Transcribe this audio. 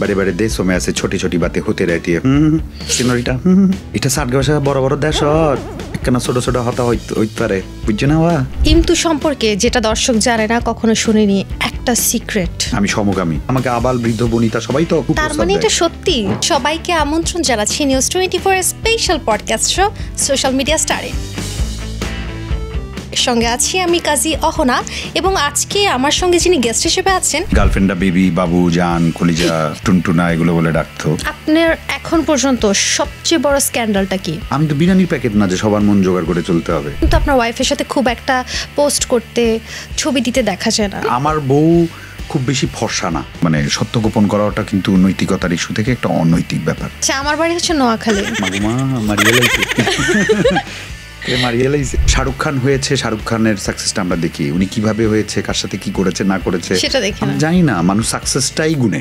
बड़े बड़े देशों में ऐसे छोटी छोटी बातें होती रहती है সিনোরিটা এটা সার্গে ভাষা বড় বড় দেশ কেন ছোট ছোট হতা হইতে পারে বুঝছো না ওয়া ইমতু সম্পর্কে যেটা দর্শক জানে না কখনো শুনিনি একটা সিক্রেট আমি সমগামী আমাকে আবাল বৃদ্ধ বনিতা সবাই তো তার মানে এটা সত্যি সবাইকে আমন্ত্রণ জানাচ্ছি নিউজ 24 এর special podcast show social media স্টারে সঙ্গে আছি আমি কাজী অহনা এবং আজকে আমার সঙ্গে যিনি গেস্ট হিসেবে আছেন গার্লফ্রেন্ডা বেবি বাবু জান কলিজা টুনটুনা এগুলো বলে ডাকতো আপনার এখন পর্যন্ত সবচেয়ে বড় স্ক্যান্ডালটা কি আমি তো বিরিয়ানির প্যাকেট না যে সবার মন জোগাড় করে চলতে হবে কিন্তু আপনার ওয়াইফের সাথে খুব একটা পোস্ট করতে ছবি দিতে দেখা যায় না আমার বউ খুব বেশি ফর্সা না মানে সত্য গোপন করাটা কিন্তু নৈতিকতার ইস্যু থেকে একটা অনৈতিক ব্যাপার আচ্ছা আমার বাড়ি হচ্ছে নোয়াখালী মাগুমা মারিয়ে লাইছে শাহরুখ খান হয়েছে শাহরুখ খানের সাকসেসটা আমরা দেখি উনি কিভাবে হয়েছে কার সাথে কি করেছে না করেছে সেটা দেখি না জানি না মানুষ সাকসেসটাই গুনে